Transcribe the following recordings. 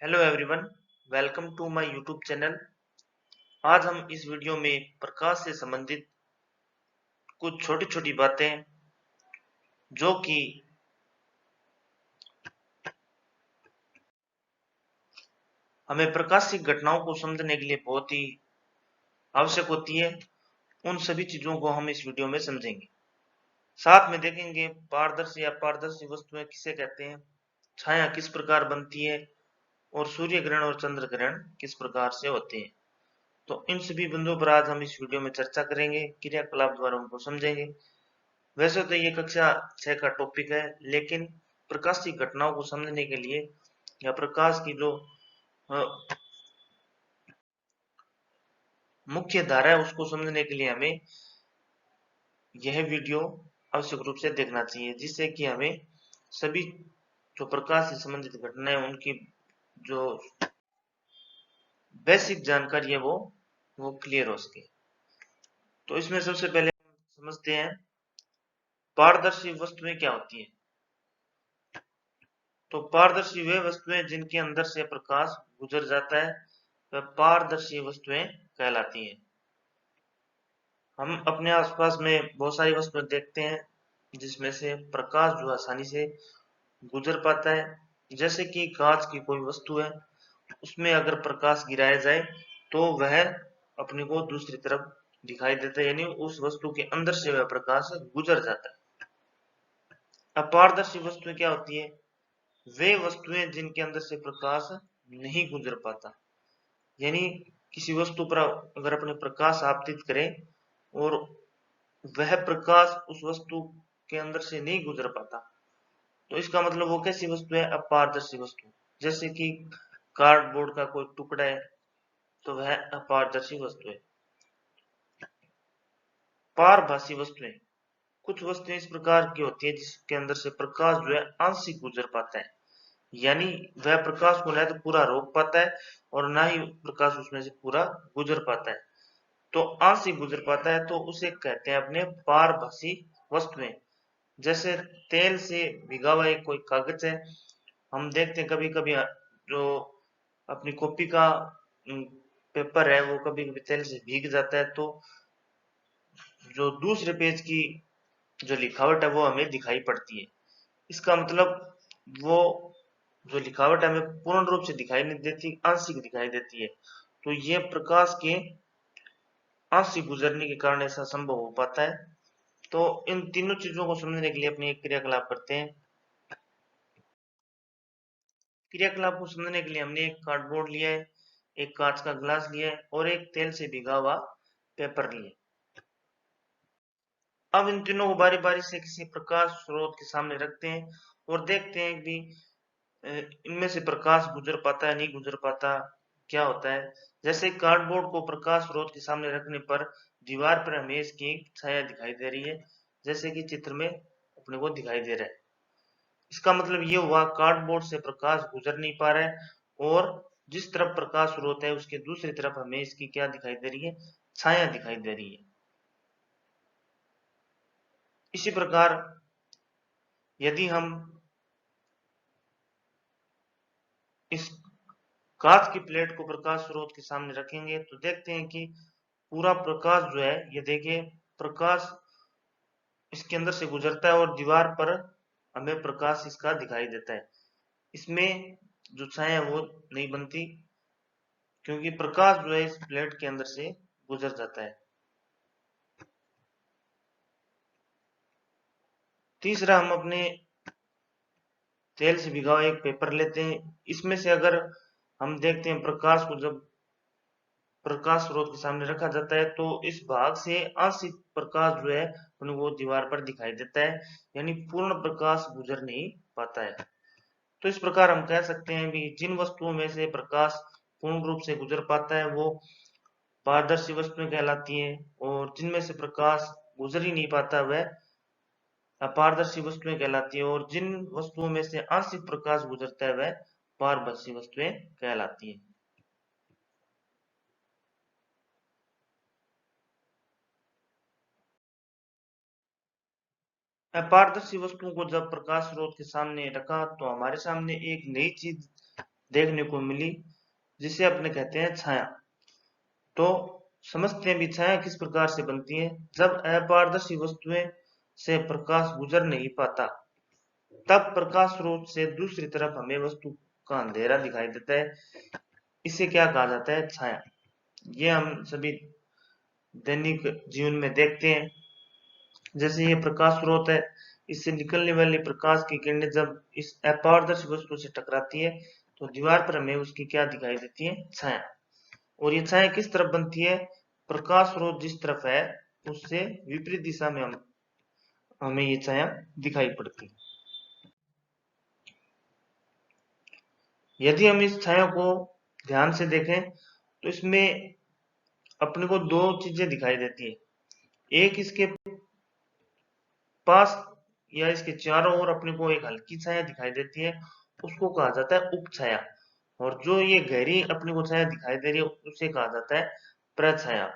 Hello everyone, welcome to my YouTube channel. आज हम इस वीडियो में प्रकाश से संबंधित कुछ छोटी छोटी बातें जो कि हमें प्रकाशिक घटनाओं को समझने के लिए बहुत ही आवश्यक होती है, उन सभी चीजों को हम इस वीडियो में समझेंगे। साथ में देखेंगे पारदर्शी या अपारदर्शी वस्तुएं किसे कहते हैं, छाया किस प्रकार बनती है और सूर्य ग्रहण और चंद्र ग्रहण किस प्रकार से होते हैं। तो इन सभी बिंदुओं पर आज हम इस वीडियो में चर्चा करेंगे, क्रियाकलाप द्वारा उनको समझेंगे। वैसे तो ये कक्षा 6 का टॉपिक है, लेकिन प्रकाश की घटनाओं को समझने के लिए या प्रकाश की जो मुख्य धारा है उसको समझने के लिए हमें यह वीडियो आवश्यक रूप से देखना चाहिए, जिससे कि हमें सभी जो प्रकाश से संबंधित घटनाएं उनकी जो बेसिक जानकारी है वो क्लियर हो सके। तो इसमें सबसे पहले हम समझते हैं पारदर्शी वस्तुएं क्या होती हैं। तो पारदर्शी वे वस्तुएं जिनके अंदर से प्रकाश गुजर जाता है वह पारदर्शी वस्तुएं कहलाती हैं। हम अपने आसपास में बहुत सारी वस्तुएं देखते हैं जिसमें से प्रकाश जो आसानी से गुजर पाता है। जैसे कि कांच की कोई वस्तु है, उसमें अगर प्रकाश गिराया जाए तो वह अपने को दूसरी तरफ दिखाई देता है, यानी उस वस्तु के अंदर से वह प्रकाश गुजर जाता है। अपारदर्शी वस्तुएं क्या होती है? वे वस्तुएं जिनके अंदर से प्रकाश नहीं गुजर पाता, यानी किसी वस्तु पर अगर अपने प्रकाश आपतित करें और वह प्रकाश उस वस्तु के अंदर से नहीं गुजर पाता, तो इसका मतलब वो कैसी वस्तु है? अपारदर्शी वस्तु। जैसे कि कार्डबोर्ड का कोई टुकड़ा है तो वह अपारदर्शी वस्तु है। पारभासी वस्तुएं, कुछ वस्तुएं इस प्रकार की होती है जिसके अंदर से प्रकाश जो है आंशिक गुजर पाता है, यानी वह प्रकाश को न तो पूरा रोक पाता है और ना ही प्रकाश उसमें से पूरा गुजर पाता है। तो आंशिक गुजर पाता है तो उसे कहते हैं अपने पारभासी वस्तुएं। जैसे तेल से भिगा हुआ एक कोई कागज है, हम देखते हैं कभी कभी जो अपनी कॉपी का पेपर है वो कभी कभी तेल से भीग जाता है, तो जो दूसरे पेज की जो लिखावट है वो हमें दिखाई पड़ती है। इसका मतलब वो जो लिखावट हमें पूर्ण रूप से दिखाई नहीं देती, आंशिक दिखाई देती है। तो ये प्रकाश के आंशिक गुजरने के कारण ऐसा संभव हो पाता है। तो इन तीनों चीजों को समझने के लिए अपनी एक क्रियाकलाप करते हैं। क्रियाकलाप को समझने के लिए हमने एक कार्डबोर्ड लिया है, एक कांच का ग्लास लिया है और एक तेल से भिगा हुआ पेपर लिया। अब इन तीनों को बारी बारी से किसी प्रकाश स्रोत के सामने रखते हैं और देखते हैं कि इनमें से प्रकाश गुजर पाता है नहीं गुजर पाता, क्या होता है। जैसे कार्डबोर्ड को प्रकाश स्रोत के सामने रखने पर दीवार पर हमें इसकी छाया दिखाई दे रही है, जैसे कि चित्र में अपने को दिखाई दे रहा है। इसका मतलब ये हुआ कार्डबोर्ड से प्रकाश गुजर नहीं पा रहा है और जिस तरफ प्रकाश स्रोत है उसके दूसरी तरफ हमें इसकी क्या दिखाई दे रही है? छाया दिखाई दे रही है। इसी प्रकार यदि हम इस कांच की प्लेट को प्रकाश स्रोत के सामने रखेंगे तो देखते हैं कि पूरा प्रकाश जो है, ये देखिए प्रकाश इसके अंदर से गुजरता है और दीवार पर हमें प्रकाश इसका दिखाई देता है। इसमें जो छाया है वो नहीं बनती, क्योंकि प्रकाश जो है इस प्लेट के अंदर से गुजर जाता है। तीसरा, हम अपने तेल से भिगा हुआ एक पेपर लेते हैं। इसमें से अगर हम देखते हैं प्रकाश को जब प्रकाश स्रोत के सामने रखा जाता है तो इस भाग से आंशिक प्रकाश जो है उनको दीवार पर दिखाई देता है, यानी पूर्ण प्रकाश गुजर नहीं पाता है। तो इस प्रकार हम कह सकते हैं कि जिन वस्तुओं में से प्रकाश पूर्ण रूप से गुजर पाता है वो पारदर्शी वस्तुएं कहलाती हैं, और जिनमें से प्रकाश गुजर ही नहीं पाता वह अपारदर्शी वस्तुएं कहलाती है, और जिन वस्तुओं में से आंशिक प्रकाश गुजरता है वह पारदर्शी वस्तुएं कहलाती हैं। अपारदर्शी वस्तुओं को जब प्रकाश स्रोत के सामने रखा तो हमारे सामने एक नई चीज देखने को मिली, जिसे अपने कहते हैं छाया। तो समझते हैं भी छाया किस प्रकार से बनती है। जब अपारदर्शी वस्तुएं से प्रकाश गुजर नहीं पाता, तब प्रकाश स्रोत से दूसरी तरफ हमें वस्तु का अंधेरा दिखाई देता है। इसे क्या कहा जाता है? छाया। ये हम सभी दैनिक जीवन में देखते हैं। जैसे ये प्रकाश स्रोत है, इससे निकलने वाली प्रकाश की किरणें जब इस अपारदर्शी वस्तु से टकराती है, तो दीवार पर हमें उसकी क्या दिखाई देती है? छाया। और ये छाया किस तरफ बनती है? प्रकाश स्रोत जिस तरफ है उससे विपरीत दिशा में हमें ये छाया दिखाई पड़ती है। यदि हम इस छाया को ध्यान से देखें तो इसमें अपने को दो चीजें दिखाई देती है। एक इसके पास या इसके चारों ओर अपने को एक हल्की छाया दिखाई देती है, उसको कहा जाता है उपछाया। और जो ये गहरी अपने को छाया दिखाई दे रही है उसे कहा जाता है प्रछाया।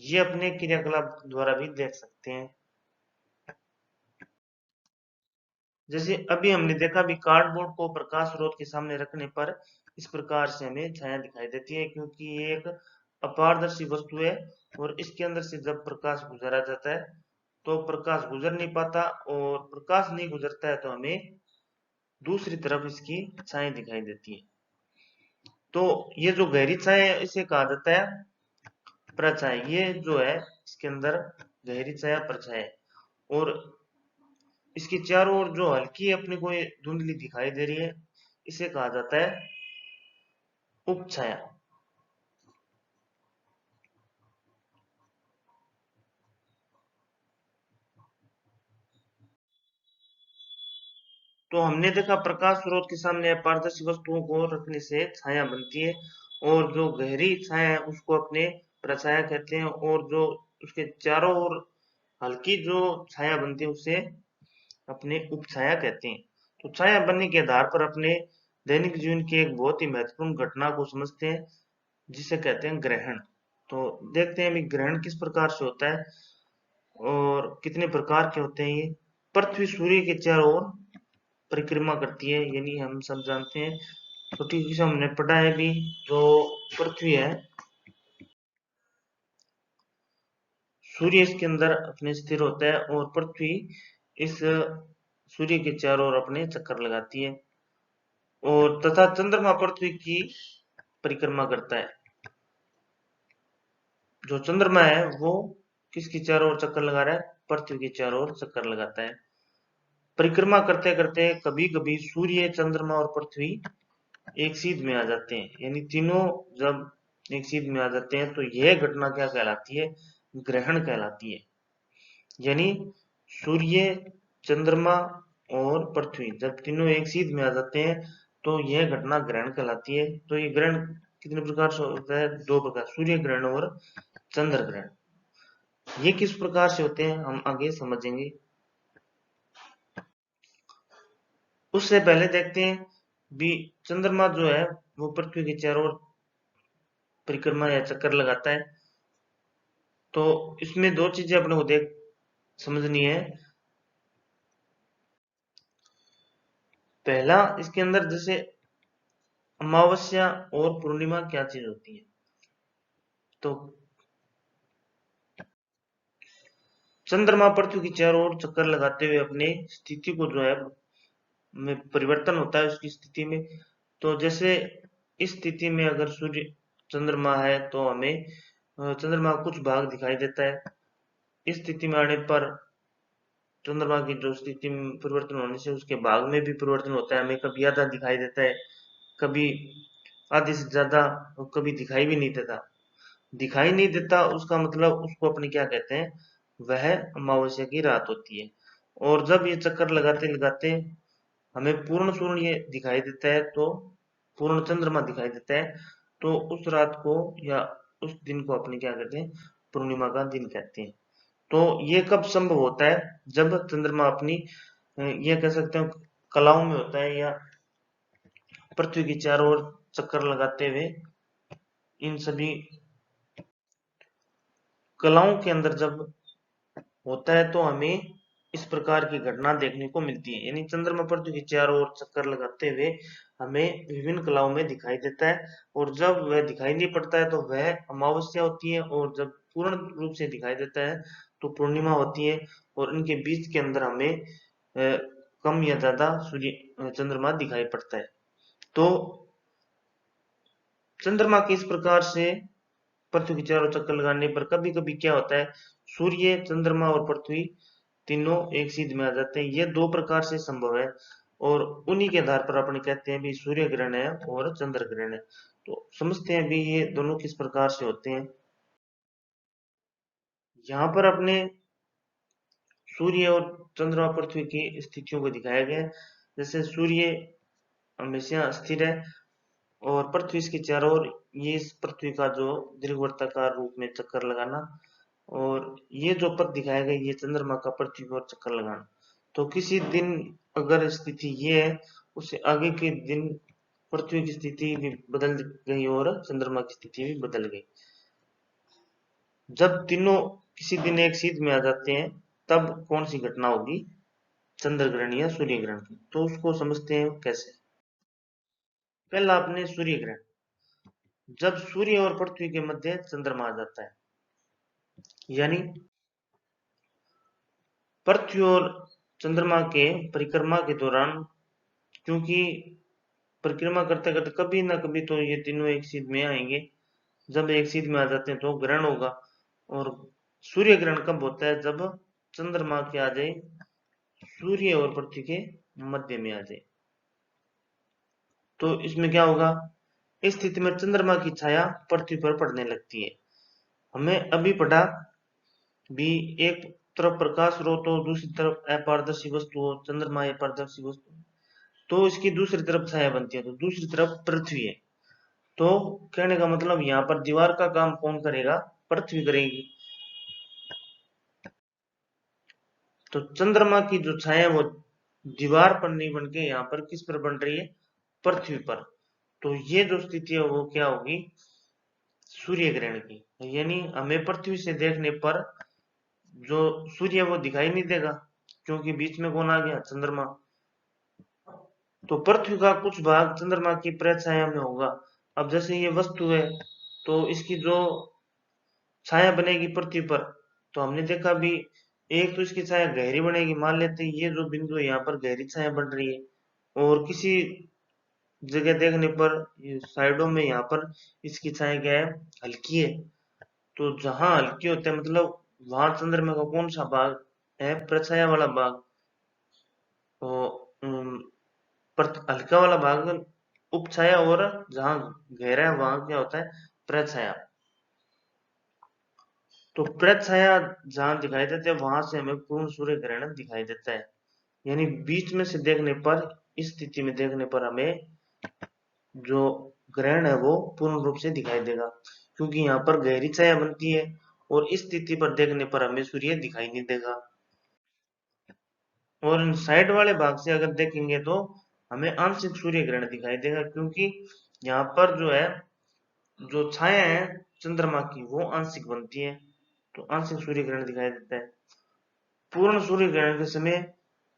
ये अपने क्रियाकलाप द्वारा भी देख सकते हैं। जैसे अभी हमने देखा भी कार्डबोर्ड को प्रकाश स्रोत के सामने रखने पर इस प्रकार से हमें छाया दिखाई देती है, क्योंकि ये एक अपारदर्शी वस्तु है और इसके अंदर से जब प्रकाश गुजरा जाता है तो प्रकाश गुजर नहीं पाता, और प्रकाश नहीं गुजरता है तो हमें दूसरी तरफ इसकी छाया दिखाई देती है। तो ये जो गहरी छाया है इसे कहा जाता है प्रछाया। ये जो है इसके अंदर गहरी छाया प्रछाया है। और इसके चारों ओर जो हल्की अपने को ये धुंधली दिखाई दे रही है इसे कहा जाता है उपछाया। तो हमने देखा प्रकाश स्रोत के सामने अपारदर्शी वस्तुओं को रखने से छाया बनती है, और जो गहरी छाया है उसको अपने प्रछाया कहते हैं, और जो उसके चारों ओर हल्की जो छाया बनती है उसे अपने उपछाया कहते हैं। तो छाया बनने के आधार पर अपने दैनिक जीवन की एक बहुत ही महत्वपूर्ण घटना को समझते हैं, जिसे कहते हैं ग्रहण। तो देखते हैं अभी ग्रहण किस प्रकार से होता है और कितने प्रकार के होते हैं। ये पृथ्वी सूर्य के चारों ओर परिक्रमा करती है, यानी हम सब जानते हैं, तो ठीक से हमने पढ़ा है भी। जो पृथ्वी है, सूर्य इसके अंदर अपने स्थिर होता है और पृथ्वी इस सूर्य के चारों ओर अपने चक्कर लगाती है, और तथा चंद्रमा पृथ्वी की परिक्रमा करता है। जो चंद्रमा है वो किसकी चारों ओर चक्कर लगा रहा है? पृथ्वी की चारों ओर चक्कर लगाता है। परिक्रमा करते करते कभी कभी सूर्य, चंद्रमा और पृथ्वी एक सीध में आ जाते हैं, यानी तीनों जब एक सीध में आ जाते हैं तो यह घटना क्या कहलाती है? ग्रहण कहलाती है। यानी सूर्य, चंद्रमा और पृथ्वी जब तीनों एक सीध में आ जाते हैं तो यह घटना ग्रहण कहलाती है। तो ये ग्रहण कितने प्रकार से होता है? दो प्रकार, सूर्य ग्रहण और चंद्र ग्रहण। ये किस प्रकार से होते हैं हम आगे समझेंगे। उससे पहले देखते हैं भी चंद्रमा जो है वो पृथ्वी के चारों ओर परिक्रमा या चक्कर लगाता है। तो इसमें दो चीजें अपने को देख समझनी है। पहला, इसके अंदर जैसे अमावस्या और पूर्णिमा क्या चीज होती है? तो चंद्रमा पृथ्वी की चारों ओर चक्कर लगाते हुए अपने स्थिति को जो है में परिवर्तन होता है उसकी स्थिति में। तो जैसे इस स्थिति में अगर सूर्य चंद्रमा है तो हमें चंद्रमा का कुछ भाग दिखाई देता है। इस स्थिति में आने पर चंद्रमा की जो स्थिति में परिवर्तन होने से उसके भाग में भी परिवर्तन होता है। हमें कभी आधा दिखाई देता है, कभी आधे से ज्यादा, और कभी दिखाई भी नहीं देता। दिखाई नहीं देता उसका मतलब उसको अपने क्या कहते हैं? वह अमावस्या की रात होती है। और जब ये चक्कर लगाते लगाते हमें पूर्ण सूर्य दिखाई देता है, तो पूर्ण चंद्रमा दिखाई देता है, तो उस रात को या उस दिन को अपने क्या कहते हैं? पूर्णिमा का दिन कहते हैं। तो ये कब संभव होता है? जब चंद्रमा अपनी ये कह सकते हैं कलाओं में होता है, या पृथ्वी की चारों ओर चक्कर लगाते हुए इन सभी कलाओं के अंदर जब होता है तो हमें इस प्रकार की घटना देखने को मिलती है। यानी चंद्रमा पृथ्वी के चारों ओर चक्कर लगाते हुए हमें विभिन्न कलाओं में दिखाई देता है, और जब वह दिखाई नहीं पड़ता है तो वह अमावस्या होती है, और जब पूर्ण रूप से दिखाई देता है तो पूर्णिमा होती है, और इनके बीच के अंदर हमें कम या ज्यादा सूर्य चंद्रमा दिखाई पड़ता है। तो चंद्रमा के इस प्रकार से पृथ्वी के चारों चक्कर लगाने पर कभी कभी क्या होता है, सूर्य, चंद्रमा और पृथ्वी तीनों एक सीध में आ जाते हैं। ये दो प्रकार से संभव है, और उन्हीं के आधार पर अपने कहते हैं भी सूर्य ग्रहण है और चंद्र ग्रहण है। तो समझते हैं भी ये दोनों किस प्रकार से होते हैं। यहाँ पर अपने सूर्य और चंद्रमा, पृथ्वी की स्थितियों को दिखाया गया है। जैसे सूर्य हमेशा स्थिर है, और पृथ्वी इसके चारों ओर, ये इस पृथ्वी का जो दीर्घवृत्ताकार रूप में चक्कर लगाना, और ये जो पथ दिखाया गया ये चंद्रमा का पृथ्वी पर चक्कर लगाना। तो किसी दिन अगर स्थिति ये है, उससे आगे के दिन पृथ्वी की स्थिति भी बदल गई और चंद्रमा की स्थिति भी बदल गई। जब तीनों किसी दिन एक सीध में आ जाते हैं, तब कौन सी घटना होगी, चंद्र ग्रहण या सूर्य ग्रहण की। तो उसको समझते हैं कैसे। पहला अपने सूर्य ग्रहण, जब सूर्य और पृथ्वी के मध्य चंद्रमा आ जाता है, यानी पृथ्वी और चंद्रमा के परिक्रमा के दौरान, क्योंकि परिक्रमा करते करते कभी ना कभी तो ये तीनों एक सीध में आएंगे, जब एक सीध में आ जाते हैं तो ग्रहण होगा। और सूर्य ग्रहण कब होता है, जब चंद्रमा के आ जाए, सूर्य और पृथ्वी के मध्य में आ जाए। तो इसमें क्या होगा, इस स्थिति में चंद्रमा की छाया पृथ्वी पर पड़ने लगती है। हमें अभी पढ़ा भी, एक तरफ प्रकाश स्रोत हो, दूसरी तरफ अपारदर्शी वस्तु हो, चंद्रमा अपारदर्शी वस्तु, तो इसकी दूसरी तरफ छाया बनती है, तो दूसरी तरफ पृथ्वी है। तो कहने का मतलब यहाँ पर दीवार का काम कौन करेगा, पृथ्वी करेगी। तो चंद्रमा की जो छाया है वो दीवार पर नहीं बन के यहाँ पर किस पर बन रही है, पृथ्वी पर। तो ये जो स्थिति है वो क्या होगी, सूर्य ग्रहण की। यानी हमें पृथ्वी से देखने पर जो सूर्य वो दिखाई नहीं देगा, क्योंकि बीच में कौन आ गया, चंद्रमा। तो पृथ्वी का कुछ भाग चंद्रमा की परछाया में होगा। अब जैसे ये वस्तु है, तो इसकी जो छाया बनेगी पृथ्वी पर, तो हमने देखा भी, एक तो इसकी छाया गहरी बनेगी, मान लेते हैं ये जो बिंदु है यहाँ पर गहरी छाया बन रही है, और किसी जगह देखने पर ये साइडों में यहाँ पर इसकी छाया क्या है, हल्की है। तो जहां हल्की होते हैं मतलब वहां चंद्रमा का कौन सा भाग है, प्रछाया वाला भाग। तो हल्का वाला भाग उपछाया, और जहां गहरा है वहां क्या होता है, प्रछाया। तो प्रछाया जहां दिखाई देती है वहां से हमें पूर्ण सूर्य ग्रहण दिखाई देता है। यानी बीच में से देखने पर, इस स्थिति में देखने पर हमें जो ग्रहण है वो पूर्ण रूप से दिखाई देगा, क्योंकि यहाँ पर गहरी छाया बनती है, और इस स्थिति पर देखने पर हमें सूर्य दिखाई नहीं देगा। और साइड वाले भाग से अगर देखेंगे तो हमें आंशिक सूर्य ग्रहण दिखाई देगा, क्योंकि यहाँ पर जो है, जो छाया है चंद्रमा की वो आंशिक बनती है, तो आंशिक सूर्य ग्रहण दिखाई देता है। पूर्ण सूर्य ग्रहण के समय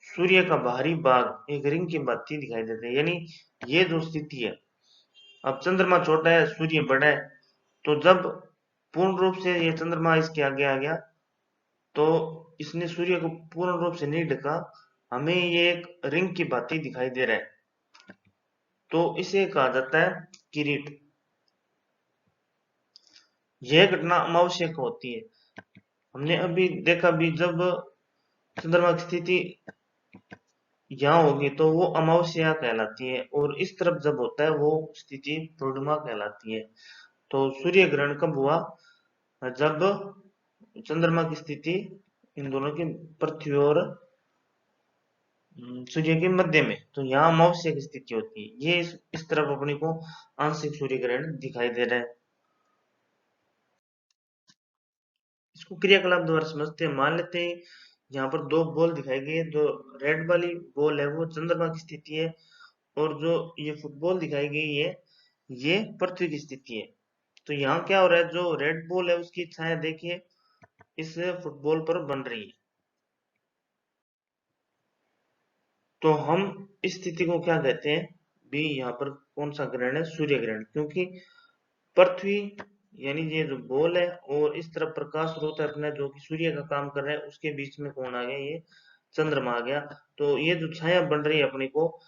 सूर्य का बाहरी भाग एक रिंग की भांति दिखाई देता है। यानी ये जो स्थिति है, अब चंद्रमा छोटा है, सूर्य बड़ा है, तो जब पूर्ण रूप से ये चंद्रमा इसके आगे आ गया, तो इसने सूर्य को पूर्ण रूप से नहीं ढका, हमें ये एक रिंग की भांति दिखाई दे रहा है, तो इसे कहा जाता है किरीट। यह घटना अमावस्या को होती है। हमने अभी देखा भी, जब चंद्रमा की स्थिति यहाँ होगी तो वो अमावस्या कहलाती है, और इस तरफ जब होता है वो स्थिति पूर्णिमा कहलाती है। तो सूर्य ग्रहण कब हुआ, जब चंद्रमा की स्थिति इन दोनों की, पृथ्वी और सूर्य के मध्य में, तो यहाँ अमावस्या की स्थिति होती है। ये इस तरफ अपने को आंशिक सूर्य ग्रहण दिखाई दे रहा है। इसको क्रियाकलाप द्वारा समझते हैं। मान लेते हैं यहाँ पर दो बॉल दिखाई गई है, जो रेड वाली बॉल है वो चंद्रमा की स्थिति है, और जो ये फुटबॉल दिखाई गई है ये पृथ्वी की स्थिति है। तो यहाँ क्या हो रहा है, जो रेड बॉल है उसकी छाया देखिए इस फुटबॉल पर बन रही है। तो हम इस स्थिति को क्या कहते हैं, भी यहाँ पर कौन सा ग्रहण है, सूर्य ग्रहण, क्योंकि पृथ्वी यानी ये जो बॉल है और इस तरफ प्रकाश स्रोत है अपना जो कि सूर्य का काम कर रहा है, उसके बीच में कौन आ गया, ये चंद्रमा आ गया। तो ये जो छाया बन रही है अपने को,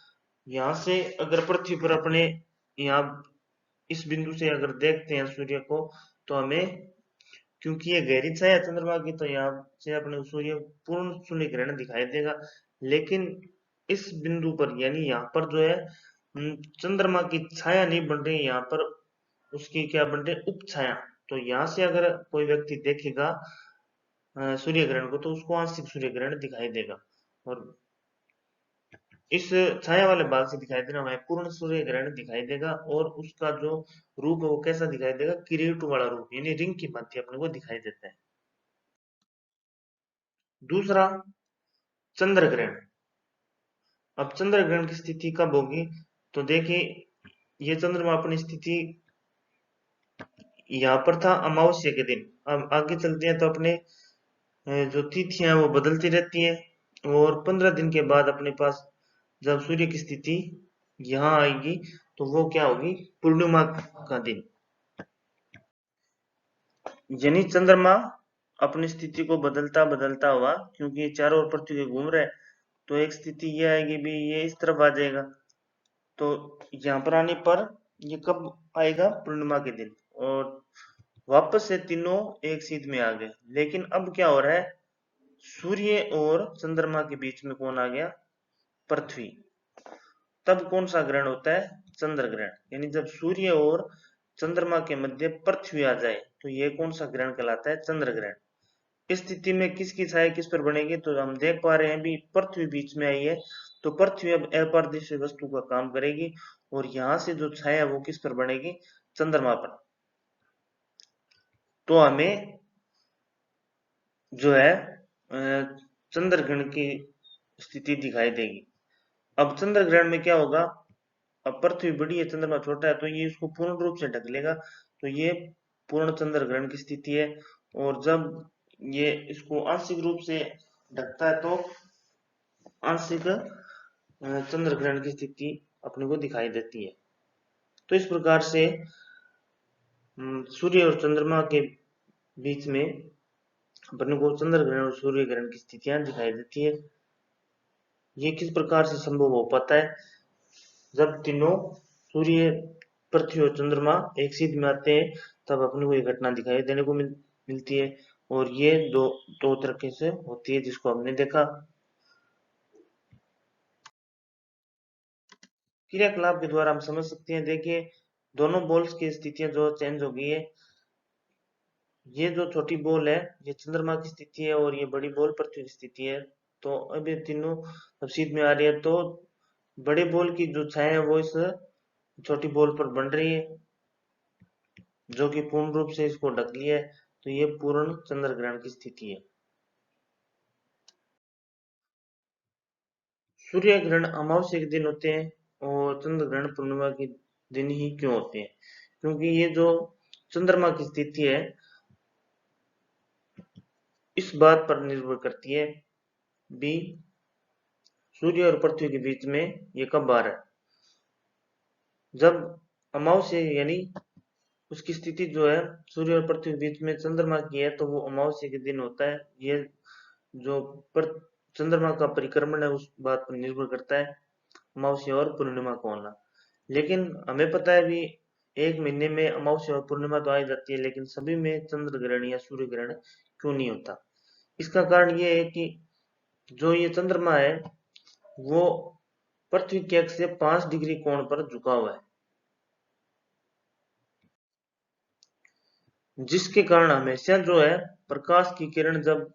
यहाँ से अगर पृथ्वी पर अपने यहाँ इस बिंदु से अगर देखते हैं सूर्य को, तो हमें, क्योंकि ये गहरी छाया है चंद्रमा की, तो यहाँ से अपने सूर्य पूर्ण सूर्य ग्रहण दिखाई देगा। लेकिन इस बिंदु पर यानी यहाँ पर जो है चंद्रमा की छाया नहीं बन रही, यहाँ पर उसकी क्या बन रही है, उप छाया। तो यहाँ से अगर कोई व्यक्ति देखेगा सूर्य ग्रहण को, तो उसको आंशिक सूर्य ग्रहण दिखाई देगा। और इस छाया वाले भाग से दिखाई देना हमें पूर्ण सूर्य ग्रहण दिखाई देगा, और उसका जो रूप है वो कैसा दिखाई देगा, किरीट वाला रूप, यानी रिंग की भांति अपने को दिखाई देता है। दूसरा, चंद्र ग्रहण। अब चंद्र ग्रहण की स्थिति कब होगी, तो देखिए ये चंद्रमा अपनी स्थिति यहाँ पर था अमावस्या के दिन। अब आगे चलते हैं तो अपने जो तिथियां हैं वो बदलती रहती है, और 15 दिन के बाद अपने पास जब सूर्य की स्थिति यहाँ आएगी, तो वो क्या होगी, पूर्णिमा का दिन। यानी चंद्रमा अपनी स्थिति को बदलता बदलता हुआ, क्योंकि ये चारों ओर पृथ्वी के घूम रहा है, तो एक स्थिति ये आएगी भी, ये इस तरफ आ जाएगा। तो यहाँ पर आने पर ये कब आएगा, पूर्णिमा के दिन, और वापस से तीनों एक सीध में आ गए। लेकिन अब क्या हो रहा है, सूर्य और चंद्रमा के बीच में कौन आ गया, पृथ्वी। तब कौन सा ग्रहण होता है, चंद्र ग्रहण। यानी जब सूर्य और चंद्रमा के मध्य पृथ्वी आ जाए, तो ये कौन सा ग्रहण कहलाता है, चंद्र ग्रहण। इस स्थिति में किसकी छाया किस पर बनेगी, तो हम देख पा रहे हैं भी पृथ्वी बीच में आई है, तो पृथ्वी अब अपारदर्शी वस्तु का काम करेगी, और यहाँ से जो छाया वो किस पर बनेगी, चंद्रमा पर। तो हमें जो है चंद्र ग्रहण की स्थिति दिखाई देगी। अब चंद्र ग्रहण में क्या होगा, अब पृथ्वी बड़ी है चंद्रमा छोटा है, तो ये इसको पूर्ण रूप से ढक लेगा, तो ये पूर्ण चंद्र ग्रहण की स्थिति है। और जब ये इसको आंशिक रूप से ढकता है, तो आंशिक चंद्र ग्रहण की स्थिति अपने को दिखाई देती है। तो इस प्रकार से सूर्य और चंद्रमा के बीच में अपने को चंद्र ग्रहण और सूर्य ग्रहण की स्थितियां दिखाई देती है। ये किस प्रकार से संभव हो पाता है, जब तीनों सूर्य, पृथ्वी और चंद्रमा एक सीध में आते हैं, तब अपने को ये घटना दिखाई देने को मिलती है। और ये दो दो तरीके से होती है, जिसको हमने देखा। क्रियाकलाप के द्वारा हम समझ सकते हैं। देखिए दोनों बॉल्स की स्थितियां जो चेंज हो गई है, ये जो छोटी बॉल है ये चंद्रमा की स्थिति है, और ये बड़ी बॉल पृथ्वी की स्थिति है। तो अब ये तीनों अब सीध में आ रही है, तो बड़े बॉल की जो छाया है वो इस छोटी बॉल पर बन रही है, जो कि पूर्ण रूप से इसको ढक लिया है। तो ये पूर्ण चंद्र ग्रहण की स्थिति है। सूर्य ग्रहण अमावस्या के दिन होते हैं, और चंद्र ग्रहण पूर्णिमा के दिन ही क्यों होते हैं, क्योंकि ये जो चंद्रमा की स्थिति है इस बात पर निर्भर करती है भी सूर्य और पृथ्वी के बीच में ये कब आ रहा है। जब अमावस्या यानी उसकी स्थिति जो है सूर्य और पृथ्वी के बीच में चंद्रमा की है, तो वो अमावस्या के दिन होता है। ये जो पर चंद्रमा का परिक्रमण है उस बात पर निर्भर करता है, अमावस्या और पूर्णिमा को होना। लेकिन हमें पता है भी एक महीने में अमावस्या और पूर्णिमा तो आ ही जाती है, लेकिन सभी में चंद्र ग्रहण या सूर्य ग्रहण क्यों नहीं होता। इसका कारण ये है कि जो ये चंद्रमा है वो पृथ्वी के अक्ष से 5 डिग्री कोण पर झुका हुआ है, जिसके कारण हमेशा जो है प्रकाश की किरण जब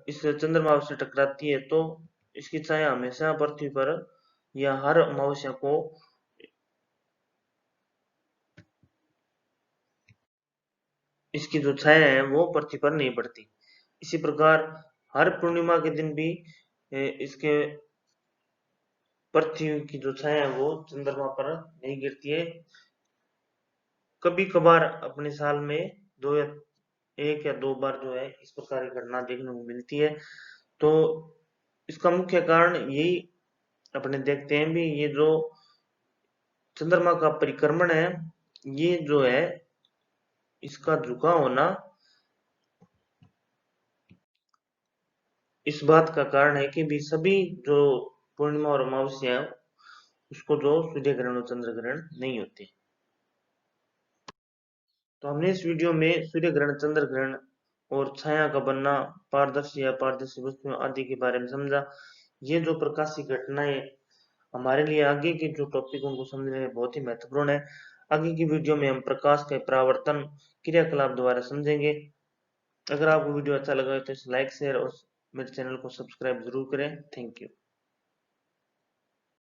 इस चंद्रमा से टकराती है, तो इसकी छाया हमेशा पृथ्वी पर या हर अमावस्या को इसकी जो छाया है वो पृथ्वी पर नहीं पड़ती। इसी प्रकार हर पूर्णिमा के दिन भी इसके पृथ्वी की जो छाया है वो चंद्रमा पर नहीं गिरती है। कभी कभार अपने साल में दो या एक या दो बार जो है इस प्रकार की घटना देखने को मिलती है। तो इसका मुख्य कारण यही अपने देखते हैं भी, ये जो चंद्रमा का परिक्रमण है, ये जो है इसका झुकाव होना इस बात का कारण है कि भी सभी जो पूर्णिमा और अमावस्या है उसको जो सूर्य ग्रहण और चंद्र ग्रहण नहीं होते। तो हमने इस वीडियो में सूर्य ग्रहण, चंद्र ग्रहण और छाया का बनना, पारदर्शी या अपारदर्शी वस्तुओं आदि के बारे में समझा। ये जो प्रकाशीय घटनाएं हमारे लिए आगे के जो टॉपिक उनको समझने में बहुत ही महत्वपूर्ण है। आगे की वीडियो में हम प्रकाश के परावर्तन क्रियाकलाप द्वारा समझेंगे। अगर आपको वीडियो अच्छा लगा तो इसे लाइक, शेयर और मेरे चैनल को सब्सक्राइब जरूर करें। Thank you.